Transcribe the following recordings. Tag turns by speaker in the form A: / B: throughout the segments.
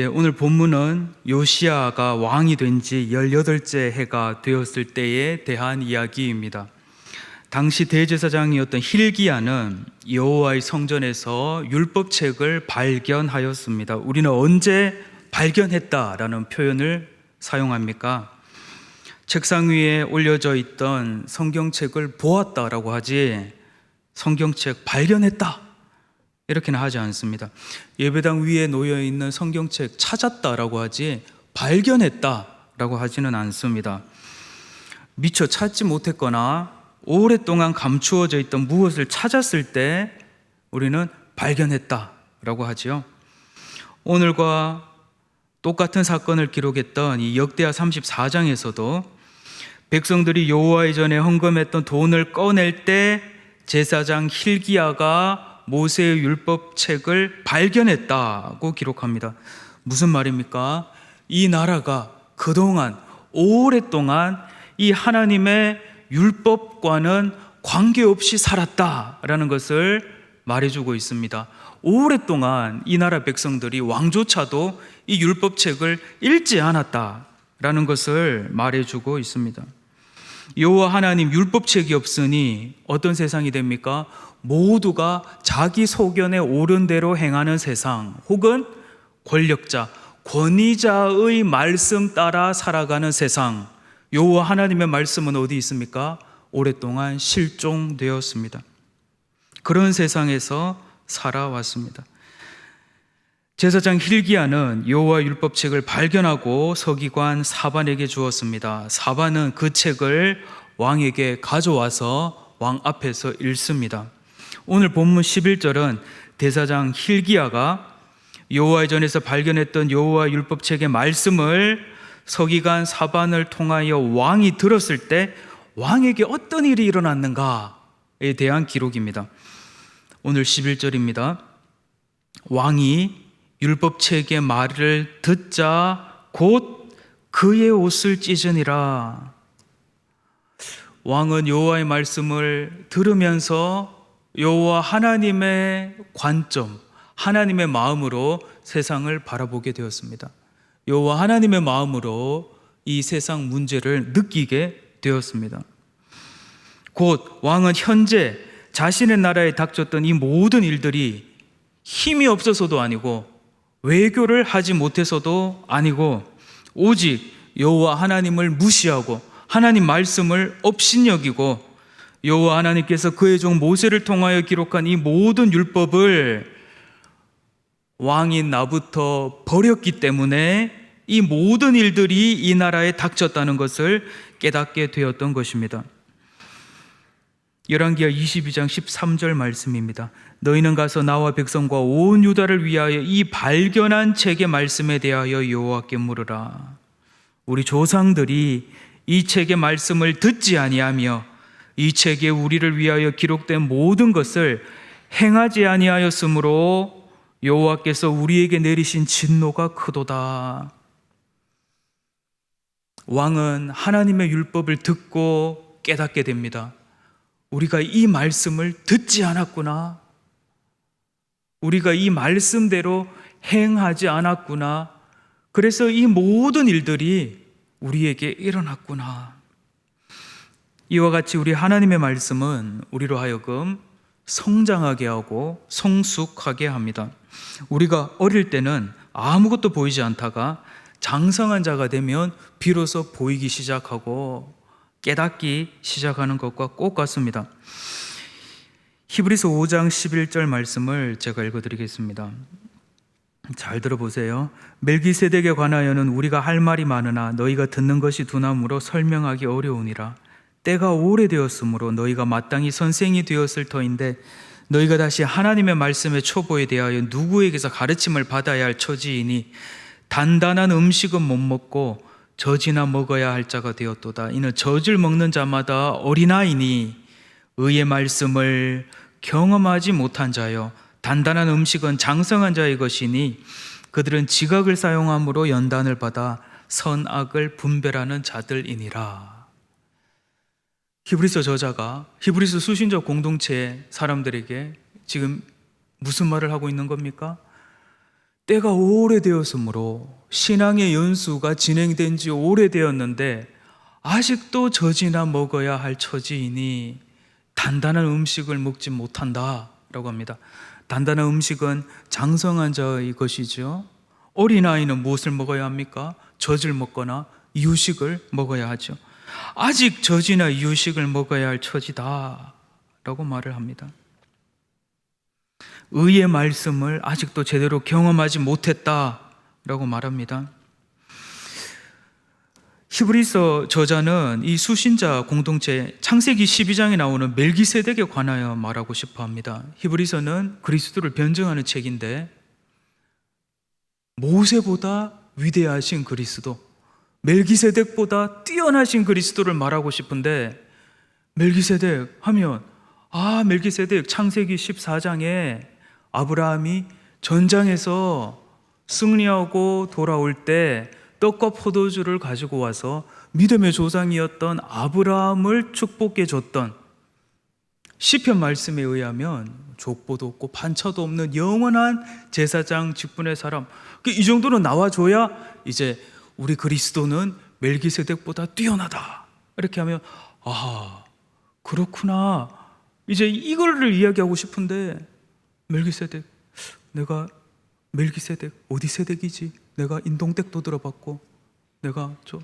A: 오늘 본문은 요시야가 왕이 된 지 18째 해가 되었을 때에 대한 이야기입니다. 당시 대제사장이었던 hil기야는 여호와의 성전에서 율법책을 발견하였습니다. 우리는 언제 발견했다라는 표현을 사용합니까? 책상 위에 올려져 있던 성경책을 보았다라고 하지 성경책 발견했다 이렇게는 하지 않습니다. 예배당 위에 놓여있는 성경책 찾았다라고 하지 발견했다라고 하지는 않습니다. 미처 찾지 못했거나 오랫동안 감추어져 있던 무엇을 찾았을 때 우리는 발견했다라고 하지요. 오늘과 똑같은 사건을 기록했던 이 역대하 34장에서도 백성들이 여호와의 전에 헌금했던 돈을 꺼낼 때 제사장 hil기야가 모세의 율법책을 발견했다고 기록합니다. 무슨 말입니까? 이 나라가 그동안 오랫동안 이 하나님의 율법과는 관계없이 살았다라는 것을 말해주고 있습니다. 오랫동안 이 나라 백성들이 왕조차도 이 율법책을 읽지 않았다라는 것을 말해주고 있습니다. 여호와 하나님 율법책이 없으니 어떤 세상이 됩니까? 모두가 자기 소견에 옳은 대로 행하는 세상, 혹은 권력자, 권위자의 말씀 따라 살아가는 세상. 여호와 하나님의 말씀은 어디 있습니까? 오랫동안 실종되었습니다. 그런 세상에서 살아왔습니다. 제사장 hil기야는 여호와 율법책을 발견하고 서기관 사반에게 주었습니다. 사반은 그 책을 왕에게 가져와서 왕 앞에서 읽습니다. 오늘 본문 11절은 대사장 hil기야가 여호와의 전에서 발견했던 여호와 율법책의 말씀을 서기관 사반을 통하여 왕이 들었을 때 왕에게 어떤 일이 일어났는가에 대한 기록입니다. 오늘 11절입니다. 왕이 율법책의 말을 듣자 곧 그의 옷을 찢으니라. 왕은 여호와의 말씀을 들으면서 여호와 하나님의 관점, 하나님의 마음으로 세상을 바라보게 되었습니다. 여호와 하나님의 마음으로 이 세상 문제를 느끼게 되었습니다. 곧 왕은 현재 자신의 나라에 닥쳤던 이 모든 일들이 힘이 없어서도 아니고 외교를 하지 못해서도 아니고 오직 여호와 하나님을 무시하고 하나님 말씀을 업신여기고 여호와 하나님께서 그의 종 모세를 통하여 기록한 이 모든 율법을 왕인 나부터 버렸기 때문에 이 모든 일들이 이 나라에 닥쳤다는 것을 깨닫게 되었던 것입니다. 열왕기하 22장 13절 말씀입니다. 너희는 가서 나와 백성과 온 유다를 위하여 이 발견한 책의 말씀에 대하여 여호와께 물으라. 우리 조상들이 이 책의 말씀을 듣지 아니하며 이 책에 우리를 위하여 기록된 모든 것을 행하지 아니하였으므로 여호와께서 우리에게 내리신 진노가 크도다. 왕은 하나님의 율법을 듣고 깨닫게 됩니다. 우리가 이 말씀을 듣지 않았구나. 우리가 이 말씀대로 행하지 않았구나. 그래서 이 모든 일들이 우리에게 일어났구나. 이와 같이 우리 하나님의 말씀은 우리로 하여금 성장하게 하고 성숙하게 합니다. 우리가 어릴 때는 아무것도 보이지 않다가 장성한 자가 되면 비로소 보이기 시작하고 깨닫기 시작하는 것과 꼭 같습니다. 히브리서 5장 11절 말씀을 제가 읽어드리겠습니다. 잘 들어보세요. 멜기세덱에 관하여는 우리가 할 말이 많으나 너희가 듣는 것이 두나무로 설명하기 어려우니라. 때가 오래되었으므로 너희가 마땅히 선생이 되었을 터인데 너희가 다시 하나님의 말씀의 초보에 대하여 누구에게서 가르침을 받아야 할 처지이니 단단한 음식은 못 먹고 젖이나 먹어야 할 자가 되었도다. 이는 젖을 먹는 자마다 어린아이니 의의 말씀을 경험하지 못한 자요 단단한 음식은 장성한 자의 것이니 그들은 지각을 사용함으로 연단을 받아 선악을 분별하는 자들이니라. 히브리서 저자가 히브리서 수신자 공동체 사람들에게 지금 무슨 말을 하고 있는 겁니까? 때가 오래되었으므로 신앙의 연수가 진행된 지 오래되었는데 아직도 젖이나 먹어야 할 처지이니 단단한 음식을 먹지 못한다 라고 합니다. 단단한 음식은 장성한 자의 것이죠. 어린아이는 무엇을 먹어야 합니까? 젖을 먹거나 이유식을 먹어야 하죠. 아직 젖이나 이유식을 먹어야 할 처지다 라고 말을 합니다. 의의 말씀을 아직도 제대로 경험하지 못했다 라고 말합니다. 히브리서 저자는 이 수신자 공동체 창세기 12장에 나오는 멜기세덱에 관하여 말하고 싶어 합니다. 히브리서는 그리스도를 변증하는 책인데 모세보다 위대하신 그리스도, 멜기세덱보다 뛰어나신 그리스도를 말하고 싶은데 멜기세덱 하면 멜기세덱 창세기 14장에 아브라함이 전장에서 승리하고 돌아올 때 떡과 포도주를 가지고 와서 믿음의 조상이었던 아브라함을 축복해 줬던 시편 말씀에 의하면 족보도 없고 반차도 없는 영원한 제사장 직분의 사람, 이 정도는 나와줘야 이제 우리 그리스도는 멜기세덱보다 뛰어나다 이렇게 하면 그렇구나, 이제 이거를 이야기하고 싶은데 멜기세덱, 내가 멜기세덱 어디 세덱이지? 내가 인동댁도 들어봤고 내가 저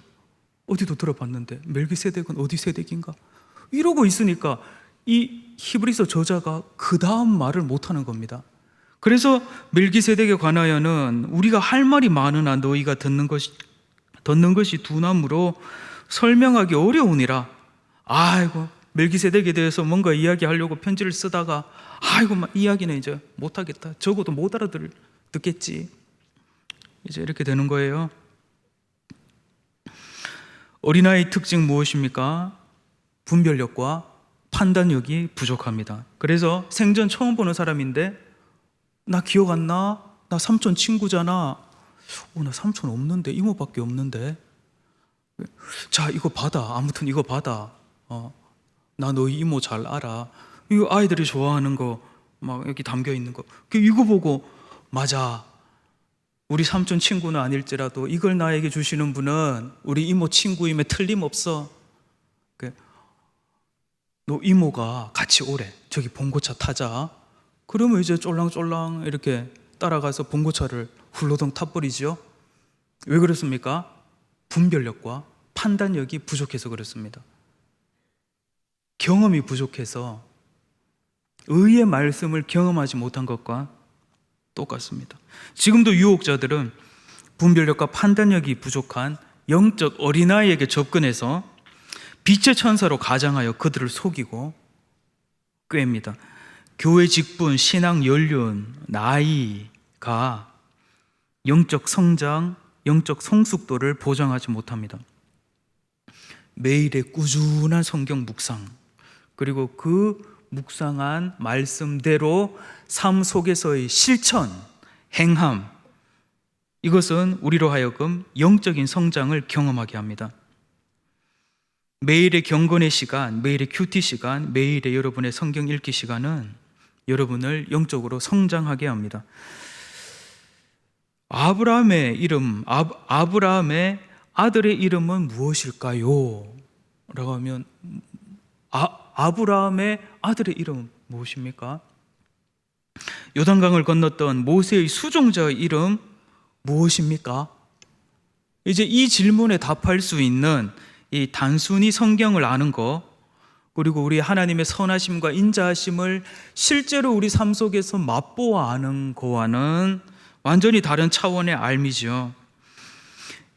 A: 어디도 들어봤는데 멜기세덱은 어디 세덱인가? 이러고 있으니까 이 히브리서 저자가 그 다음 말을 못하는 겁니다. 그래서 멜기세덱에 관하여는 우리가 할 말이 많으나 너희가 듣는 것이 두나무로 설명하기 어려우니라. 멜기세덱에 대해서 뭔가 이야기하려고 편지를 쓰다가 이야기는 이제 못하겠다, 적어도 못 듣겠지, 이제 이렇게 되는 거예요. 어린아이의 특징 무엇입니까? 분별력과 판단력이 부족합니다. 그래서 생전 처음 보는 사람인데 나 기억 안 나? 나 삼촌 친구잖아. 나 삼촌 없는데, 이모밖에 없는데. 자, 이거 받아. 아무튼 이거 받아. 나 너희 이모 잘 알아. 이거 아이들이 좋아하는 거 막 여기 담겨 있는 거. 이거 보고 맞아, 우리 삼촌 친구는 아닐지라도 이걸 나에게 주시는 분은 우리 이모 친구임에 틀림없어. 너 이모가 같이 오래, 저기 봉고차 타자. 그러면 이제 쫄랑쫄랑 이렇게 따라가서 봉고차를 훌러덩 타버리죠. 왜 그렇습니까? 분별력과 판단력이 부족해서 그렇습니다. 경험이 부족해서 의의 말씀을 경험하지 못한 것과 똑같습니다. 지금도 유혹자들은 분별력과 판단력이 부족한 영적 어린아이에게 접근해서 빛의 천사로 가장하여 그들을 속이고 꾀입니다. 교회 직분, 신앙 연륜, 나이가 영적 성장, 영적 성숙도를 보장하지 못합니다. 매일의 꾸준한 성경 묵상, 그리고 그 묵상한 말씀대로 삶 속에서의 실천, 행함, 이것은 우리로 하여금 영적인 성장을 경험하게 합니다. 매일의 경건의 시간, 매일의 큐티 시간, 매일의 여러분의 성경 읽기 시간은 여러분을 영적으로 성장하게 합니다. 아브라함의 아들의 이름은 무엇일까요? 라고 하면 아브라함의 아들의 이름은 무엇입니까? 요단강을 건넜던 모세의 수종자의 이름 무엇입니까? 이제 이 질문에 답할 수 있는 이 단순히 성경을 아는 것, 그리고 우리 하나님의 선하심과 인자하심을 실제로 우리 삶 속에서 맛보아 아는 거와는 완전히 다른 차원의 알미죠.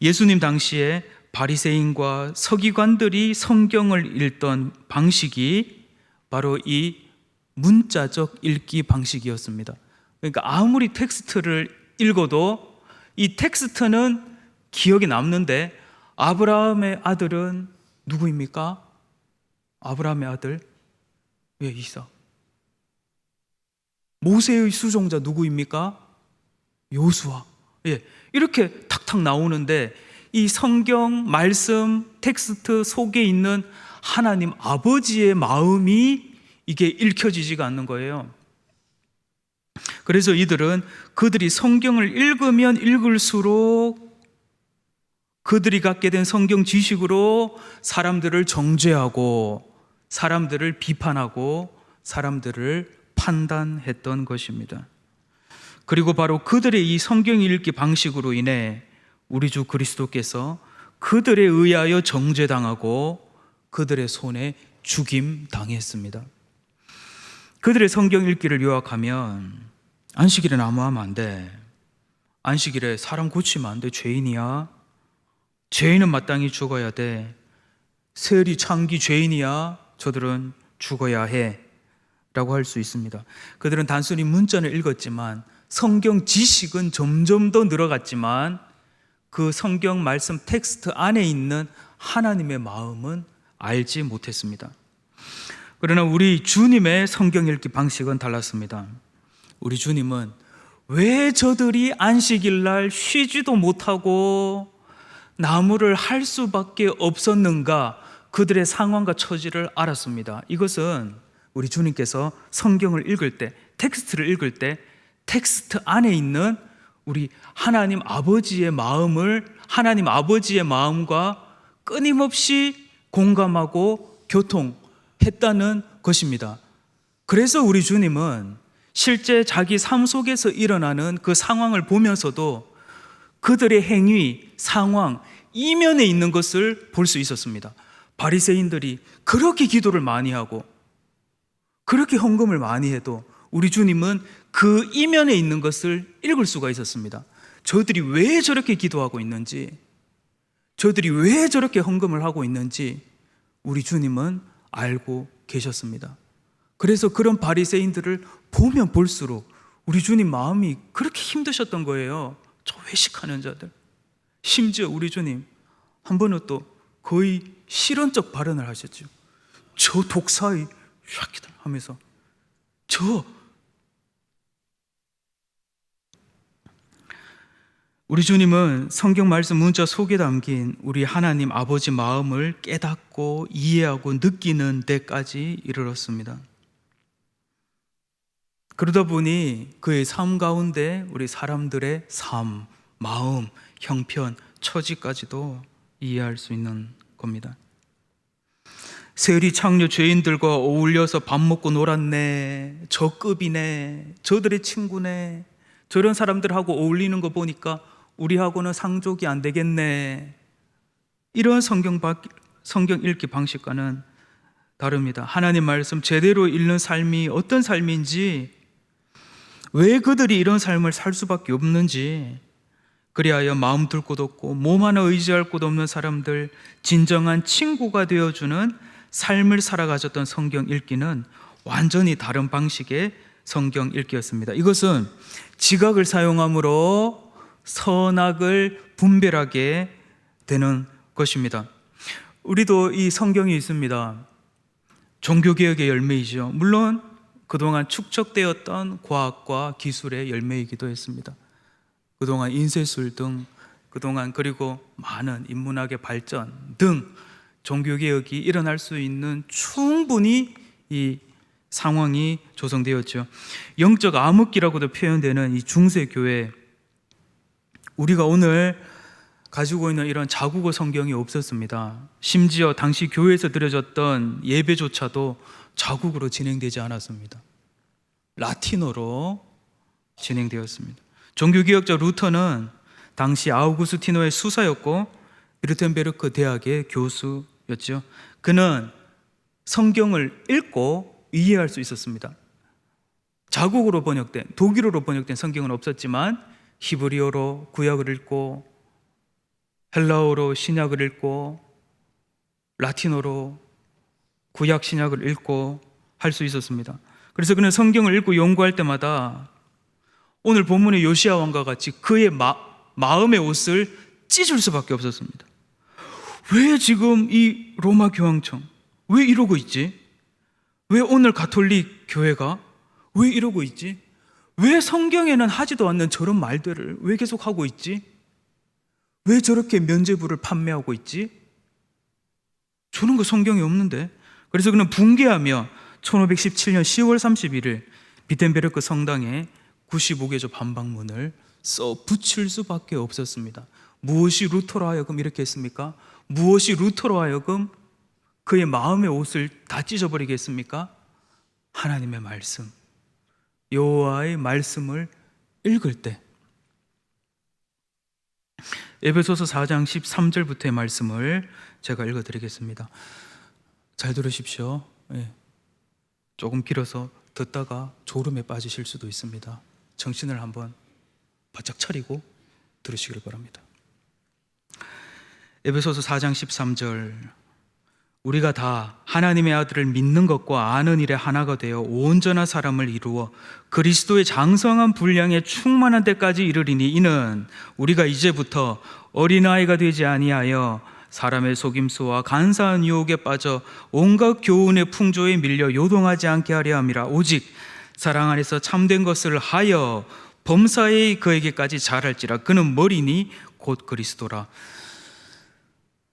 A: 예수님 당시에 바리새인과 서기관들이 성경을 읽던 방식이 바로 이 문자적 읽기 방식이었습니다. 그러니까 아무리 텍스트를 읽어도 이 텍스트는 기억에 남는데 아브라함의 아들은 누구입니까? 아브라함의 아들 이삭. 모세의 수종자 누구입니까? 요수아. 이렇게 탁탁 나오는데 이 성경 말씀 텍스트 속에 있는 하나님 아버지의 마음이 이게 읽혀지지가 않는 거예요. 그래서 이들은 그들이 성경을 읽으면 읽을수록 그들이 갖게 된 성경 지식으로 사람들을 정죄하고 사람들을 비판하고 사람들을 판단했던 것입니다. 그리고 바로 그들의 이 성경 읽기 방식으로 인해 우리 주 그리스도께서 그들에 의하여 정죄당하고 그들의 손에 죽임당했습니다. 그들의 성경 읽기를 요약하면 안식일에 아무하면 안 돼. 안식일에 사람 고치면 안 돼. 죄인이야. 죄인은 마땅히 죽어야 돼. 세리 창기 죄인이야. 저들은 죽어야 해. 라고 할 수 있습니다. 그들은 단순히 문자를 읽었지만 성경 지식은 점점 더 늘어갔지만 그 성경 말씀 텍스트 안에 있는 하나님의 마음은 알지 못했습니다. 그러나 우리 주님의 성경 읽기 방식은 달랐습니다. 우리 주님은 왜 저들이 안식일 날 쉬지도 못하고 나무를 할 수밖에 없었는가, 그들의 상황과 처지를 알았습니다. 이것은 우리 주님께서 성경을 읽을 때, 텍스트를 읽을 때 텍스트 안에 있는 우리 하나님 아버지의 마음을, 하나님 아버지의 마음과 끊임없이 공감하고 교통했다는 것입니다. 그래서 우리 주님은 실제 자기 삶 속에서 일어나는 그 상황을 보면서도 그들의 행위, 상황, 이면에 있는 것을 볼 수 있었습니다. 바리새인들이 그렇게 기도를 많이 하고 그렇게 헌금을 많이 해도 우리 주님은 그 이면에 있는 것을 읽을 수가 있었습니다. 저들이 왜 저렇게 기도하고 있는지, 저들이 왜 저렇게 헌금을 하고 있는지 우리 주님은 알고 계셨습니다. 그래서 그런 바리새인들을 보면 볼수록 우리 주님 마음이 그렇게 힘드셨던 거예요. 저 회식하는 자들. 심지어 우리 주님 한 번은 또 거의 실언적 발언을 하셨죠. 저 독사의 샤키들 하면서 우리 주님은 성경 말씀 문자 속에 담긴 우리 하나님 아버지 마음을 깨닫고 이해하고 느끼는 데까지 이르렀습니다. 그러다 보니 그의 삶 가운데 우리 사람들의 삶, 마음, 형편, 처지까지도 이해할 수 있는 겁니다. 세리 창녀 죄인들과 어울려서 밥 먹고 놀았네, 저 급이네, 저들의 친구네, 저런 사람들하고 어울리는 거 보니까 우리하고는 상족이 안 되겠네. 이런 성경 읽기 방식과는 다릅니다. 하나님 말씀 제대로 읽는 삶이 어떤 삶인지, 왜 그들이 이런 삶을 살 수밖에 없는지, 그리하여 마음 둘 곳 없고 몸 하나 의지할 곳 없는 사람들 진정한 친구가 되어주는 삶을 살아가셨던 성경 읽기는 완전히 다른 방식의 성경 읽기였습니다. 이것은 지각을 사용함으로 선악을 분별하게 되는 것입니다. 우리도 이 성경이 있습니다. 종교개혁의 열매이죠. 물론 그동안 축적되었던 과학과 기술의 열매이기도 했습니다. 그동안 인쇄술 등, 그동안 그리고 많은 인문학의 발전 등 종교개혁이 일어날 수 있는 충분히 이 상황이 조성되었죠. 영적 암흑기라고도 표현되는 이 중세교회, 우리가 오늘 가지고 있는 이런 자국어 성경이 없었습니다. 심지어 당시 교회에서 드려졌던 예배조차도 자국어로 진행되지 않았습니다. 라틴어로 진행되었습니다. 종교개혁자 루터는 당시 아우구스티노의 수사였고 비르텐베르크 대학의 교수였죠. 그는 성경을 읽고 이해할 수 있었습니다. 자국어로 번역된, 독일어로 번역된 성경은 없었지만 히브리어로 구약을 읽고 헬라어로 신약을 읽고 라틴어로 구약 신약을 읽고 할 수 있었습니다. 그래서 그는 성경을 읽고 연구할 때마다 오늘 본문의 요시야 왕과 같이 그의 마음의 옷을 찢을 수밖에 없었습니다. 왜 지금 이 로마 교황청 왜 이러고 있지? 왜 오늘 가톨릭 교회가 왜 이러고 있지? 왜 성경에는 하지도 않는 저런 말들을 왜 계속 하고 있지? 왜 저렇게 면죄부를 판매하고 있지? 저런 거 성경에 없는데. 그래서 그는 붕괴하며 1517년 10월 31일 비텐베르크 성당에 95개조 반박문을 써 붙일 수밖에 없었습니다. 무엇이 루터로 하여금 이렇게 했습니까? 무엇이 루터로 하여금 그의 마음의 옷을 다 찢어버리게 했습니까? 하나님의 말씀, 여호와의 말씀을 읽을 때. 에베소서 4장 13절부터의 말씀을 제가 읽어드리겠습니다. 잘 들으십시오. 조금 길어서 듣다가 졸음에 빠지실 수도 있습니다. 정신을 한번 바짝 차리고 들으시길 바랍니다. 에베소서 4장 13절, 우리가 다 하나님의 아들을 믿는 것과 아는 일에 하나가 되어 온전한 사람을 이루어 그리스도의 장성한 분량에 충만한 때까지 이르리니, 이는 우리가 이제부터 어린아이가 되지 아니하여 사람의 속임수와 간사한 유혹에 빠져 온갖 교훈의 풍조에 밀려 요동하지 않게 하려 함이라. 오직 사랑 안에서 참된 것을 하여 범사에 그에게까지 자랄지라. 그는 머리니 곧 그리스도라.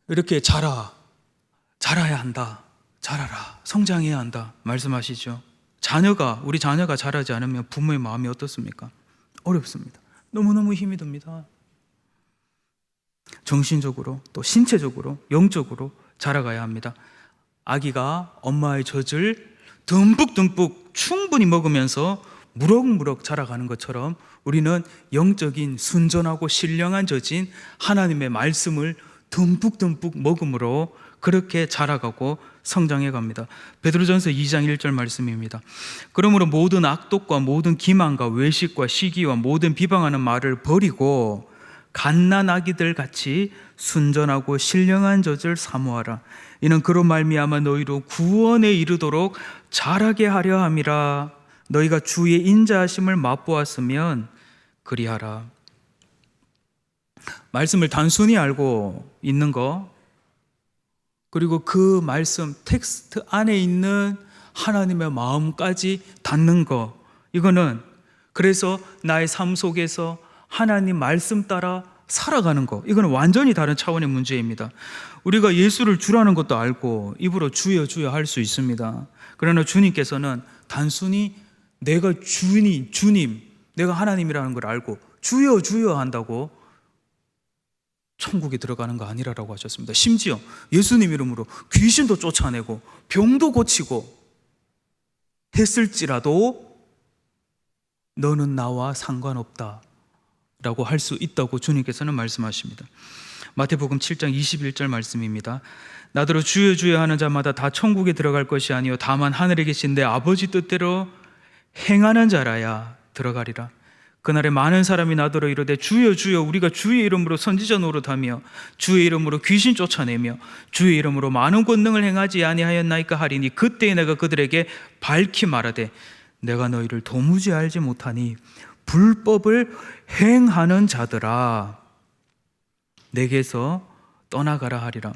A: 이렇게 자라야 한다, 자라라, 성장해야 한다 말씀하시죠. 우리 자녀가 자라지 않으면 부모의 마음이 어떻습니까? 어렵습니다. 너무너무 힘이 듭니다. 정신적으로 또 신체적으로 영적으로 자라가야 합니다. 아기가 엄마의 젖을 듬뿍듬뿍 충분히 먹으면서 무럭무럭 자라가는 것처럼 우리는 영적인 순전하고 신령한 젖인 하나님의 말씀을 듬뿍듬뿍 먹음으로 그렇게 자라가고 성장해 갑니다. 베드로전서 2장 1절 말씀입니다. 그러므로 모든 악독과 모든 기만과 외식과 시기와 모든 비방하는 말을 버리고 갓난아기들 같이 순전하고 신령한 젖을 사모하라. 이는 그로 말미암아 너희로 구원에 이르도록 자라게 하려 함이라. 너희가 주의 인자하심을 맛보았으면 그리하라. 말씀을 단순히 알고 있는 거, 그리고 그 말씀 텍스트 안에 있는 하나님의 마음까지 닿는 거, 이거는 그래서 나의 삶 속에서 하나님 말씀 따라 살아가는 거, 이거는 완전히 다른 차원의 문제입니다. 우리가 예수를 주라는 것도 알고 입으로 주여 주여 할 수 있습니다. 그러나 주님께서는 단순히 내가 주님, 내가 하나님이라는 걸 알고 주여 주여 한다고 천국에 들어가는 거 아니라고 하셨습니다. 심지어 예수님 이름으로 귀신도 쫓아내고 병도 고치고 했을지라도 너는 나와 상관없다 라고 할 수 있다고 주님께서는 말씀하십니다. 마태복음 7장 21절 말씀입니다. 나더러 주여 주여 하는 자마다 다 천국에 들어갈 것이 아니요 다만 하늘에 계신 내 아버지 뜻대로 행하는 자라야 들어가리라. 그날에 많은 사람이 나더러 이르되 주여 주여 우리가 주의 이름으로 선지자 노릇하며 주의 이름으로 귀신 쫓아내며 주의 이름으로 많은 권능을 행하지 아니하였나이까 하리니, 그때에 내가 그들에게 밝히 말하되 내가 너희를 도무지 알지 못하니 불법을 행하는 자들아 내게서 떠나가라 하리라.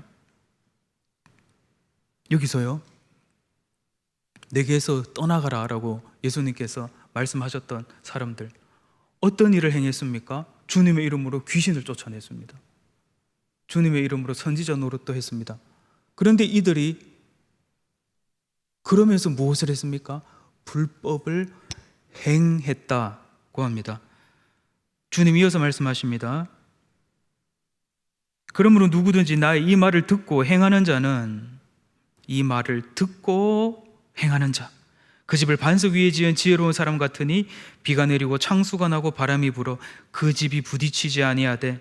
A: 여기서요, 내게서 떠나가라 라고 예수님께서 말씀하셨던 사람들, 어떤 일을 행했습니까? 주님의 이름으로 귀신을 쫓아냈습니다. 주님의 이름으로 선지자 노릇도 했습니다. 그런데 이들이 그러면서 무엇을 했습니까? 불법을 행했다고 합니다. 주님 이어서 말씀하십니다. 그러므로 누구든지 나의 이 말을 듣고 행하는 자는, 이 말을 듣고 행하는 자, 그 집을 반석 위에 지은 지혜로운 사람 같으니 비가 내리고 창수가 나고 바람이 불어 그 집이 부딪히되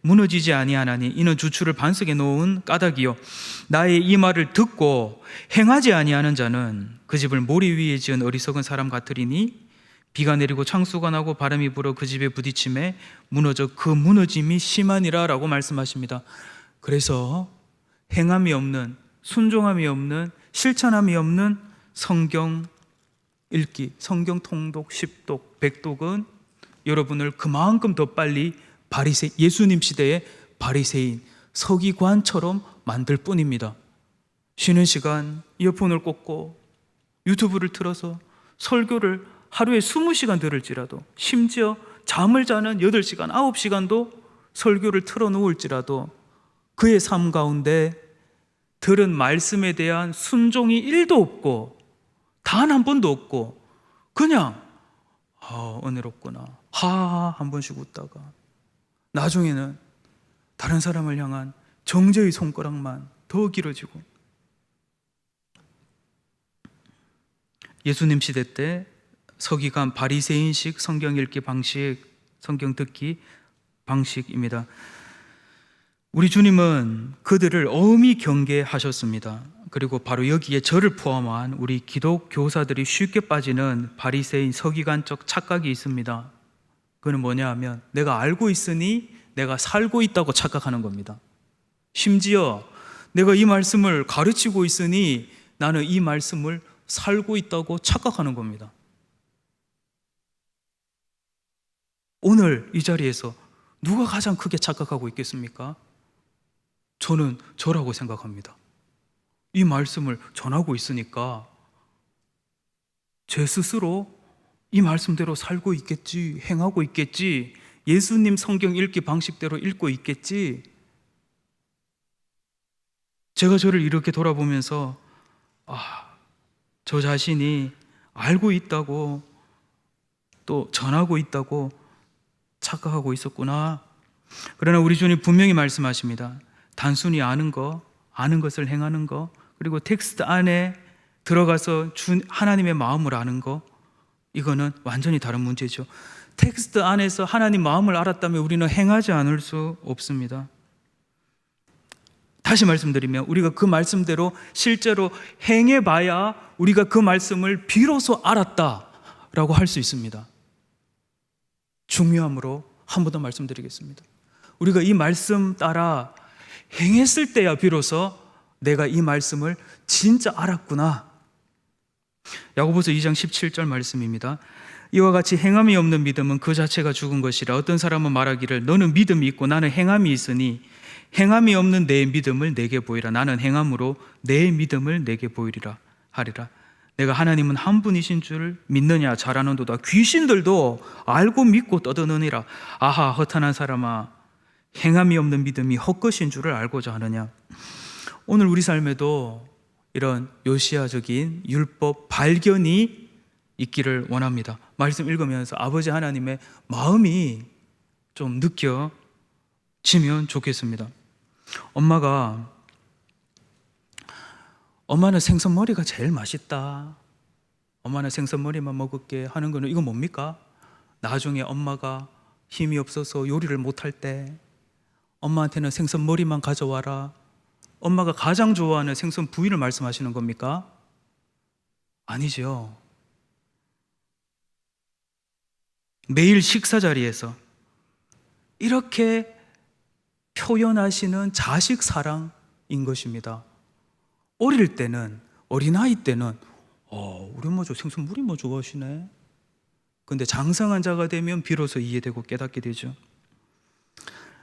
A: 무너지지 아니하나니 이는 주추를 반석에 놓은 까닭이요 나의 이 말을 듣고 행하지 아니하는 자는 그 집을 모래 위에 지은 어리석은 사람 같으리니 비가 내리고 창수가 나고 바람이 불어 그 집에 부딪힘에 무너져 그 무너짐이 심하니라 라고 말씀하십니다. 그래서 행함이 없는, 순종함이 없는, 실천함이 없는 성경 읽기, 성경 통독, 십독, 백독은 여러분을 그만큼 더 빨리 예수님 시대의 바리새인, 서기관처럼 만들 뿐입니다. 쉬는 시간 이어폰을 꽂고 유튜브를 틀어서 설교를 하루에 20시간 들을지라도, 심지어 잠을 자는 8시간, 9시간도 설교를 틀어놓을지라도 그의 삶 가운데 들은 말씀에 대한 순종이 1도 없고 단 한 번도 없고 그냥 은혜롭구나 하하 한 번씩 웃다가 나중에는 다른 사람을 향한 정죄의 손가락만 더 길어지고, 예수님 시대 때 서기관 바리새인식 성경 읽기 방식, 성경 듣기 방식입니다. 우리 주님은 그들을 엄히 경계하셨습니다. 그리고 바로 여기에 저를 포함한 우리 기독 교사들이 쉽게 빠지는 바리새인 서기관적 착각이 있습니다. 그건 뭐냐 하면 내가 알고 있으니 내가 살고 있다고 착각하는 겁니다. 심지어 내가 이 말씀을 가르치고 있으니 나는 이 말씀을 살고 있다고 착각하는 겁니다. 오늘 이 자리에서 누가 가장 크게 착각하고 있겠습니까? 저는 저라고 생각합니다. 이 말씀을 전하고 있으니까 제 스스로 이 말씀대로 살고 있겠지, 행하고 있겠지, 예수님 성경 읽기 방식대로 읽고 있겠지. 제가 저를 이렇게 돌아보면서 저 자신이 알고 있다고 또 전하고 있다고 착각하고 있었구나. 그러나 우리 주님 분명히 말씀하십니다. 단순히 아는 것을 행하는 것, 그리고 텍스트 안에 들어가서 하나님의 마음을 아는 것, 이거는 완전히 다른 문제죠. 텍스트 안에서 하나님 마음을 알았다면 우리는 행하지 않을 수 없습니다. 다시 말씀드리면 우리가 그 말씀대로 실제로 행해봐야 우리가 그 말씀을 비로소 알았다라고 할 수 있습니다. 중요함으로 한 번 더 말씀드리겠습니다. 우리가 이 말씀 따라 행했을 때야 비로소 내가 이 말씀을 진짜 알았구나. 야고보서 2장 17절 말씀입니다. 이와 같이 행함이 없는 믿음은 그 자체가 죽은 것이라. 어떤 사람은 말하기를 너는 믿음이 있고 나는 행함이 있으니 행함이 없는 내 믿음을 내게 보이라. 나는 행함으로 내 믿음을 내게 보이리라 하리라. 내가 하나님은 한 분이신 줄 믿느냐? 잘 아는도다. 귀신들도 알고 믿고 떠드느니라. 아하, 허탄한 사람아, 행함이 없는 믿음이 헛것인 줄을 알고자 하느냐? 오늘 우리 삶에도 이런 요시야적인 율법 발견이 있기를 원합니다. 말씀 읽으면서 아버지 하나님의 마음이 좀 느껴지면 좋겠습니다. 엄마는 생선머리가 제일 맛있다. 엄마는 생선머리만 먹을게 하는 거는 이건 뭡니까? 나중에 엄마가 힘이 없어서 요리를 못할 때 엄마한테는 생선머리만 가져와라. 엄마가 가장 좋아하는 생선 부위를 말씀하시는 겁니까? 아니죠. 매일 식사 자리에서 이렇게 표현하시는 자식 사랑인 것입니다. 어릴 때는, 어린아이 때는 우리 엄마 저 생선물이 뭐 좋아하시네. 근데 장성한 자가 되면 비로소 이해되고 깨닫게 되죠.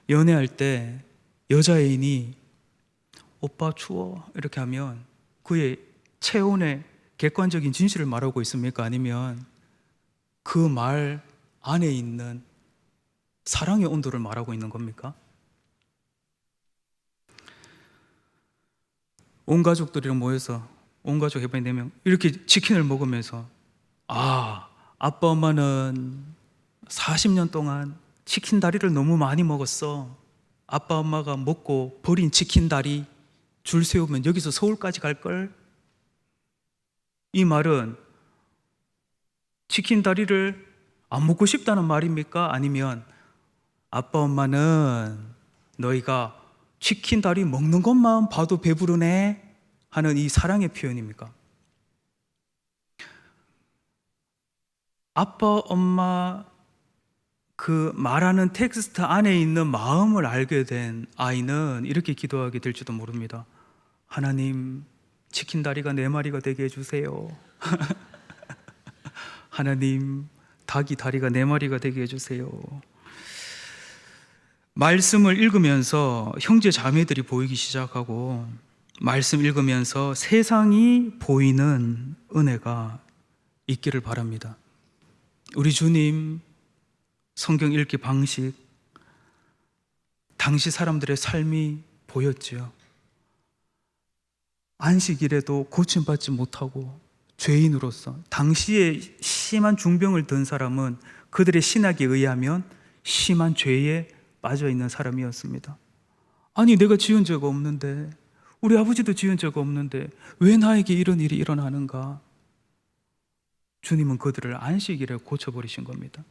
A: 연애할 때 여자애인이 오빠 추워 이렇게 하면 그의 체온의 객관적인 진실을 말하고 있습니까? 아니면 그 말 안에 있는 사랑의 온도를 말하고 있는 겁니까? 온 가족들이랑 모여서 온 가족 해봐야 4명 이렇게 치킨을 먹으면서 아빠 엄마는 40년 동안 치킨 다리를 너무 많이 먹었어. 아빠 엄마가 먹고 버린 치킨 다리 줄 세우면 여기서 서울까지 갈걸? 이 말은 치킨 다리를 안 먹고 싶다는 말입니까? 아니면 아빠 엄마는 너희가 치킨 다리 먹는 것만 봐도 배부르네 하는 이 사랑의 표현입니까? 아빠 엄마 그 말하는 텍스트 안에 있는 마음을 알게 된 아이는 이렇게 기도하게 될지도 모릅니다. 하나님, 치킨 다리가 4마리가 되게 해주세요. 하나님, 닭이 다리가 4마리가 되게 해주세요. 말씀을 읽으면서 형제 자매들이 보이기 시작하고 말씀 읽으면서 세상이 보이는 은혜가 있기를 바랍니다. 우리 주님 성경 읽기 방식, 당시 사람들의 삶이 보였지요. 안식일에도 고침받지 못하고 죄인으로서 당시에 심한 중병을 든 사람은 그들의 신학에 의하면 심한 죄에 빠져 있는 사람이었습니다. 아니, 내가 지은 죄가 없는데, 우리 아버지도 지은 죄가 없는데 왜 나에게 이런 일이 일어나는가? 주님은 그들을 안식일에 고쳐버리신 겁니다.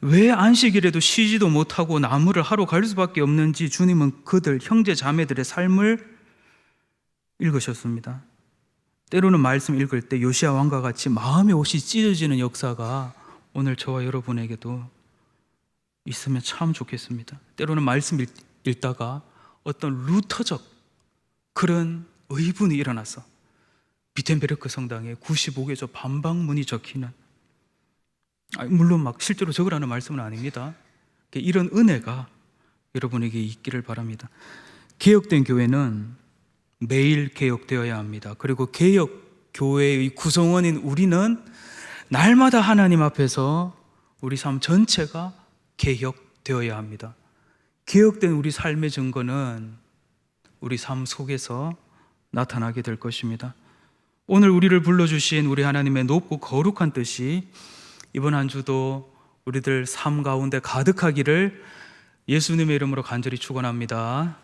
A: 왜 안식일에도 쉬지도 못하고 나무를 하러 갈 수밖에 없는지 주님은 그들 형제 자매들의 삶을 읽으셨습니다. 때로는 말씀 읽을 때 요시야 왕과 같이 마음의 옷이 찢어지는 역사가 오늘 저와 여러분에게도 있으면 참 좋겠습니다. 때로는 말씀 읽다가 어떤 루터적 그런 의분이 일어나서 비텐베르크 성당에 95개조 반박문이 적히는, 물론 막 실제로 적으라는 말씀은 아닙니다. 이런 은혜가 여러분에게 있기를 바랍니다. 개혁된 교회는 매일 개혁되어야 합니다. 그리고 개혁 교회의 구성원인 우리는 날마다 하나님 앞에서 우리 삶 전체가 개혁되어야 합니다. 개혁된 우리 삶의 증거는 우리 삶 속에서 나타나게 될 것입니다. 오늘 우리를 불러주신 우리 하나님의 높고 거룩한 뜻이 이번 한 주도 우리들 삶 가운데 가득하기를 예수님의 이름으로 간절히 축원합니다.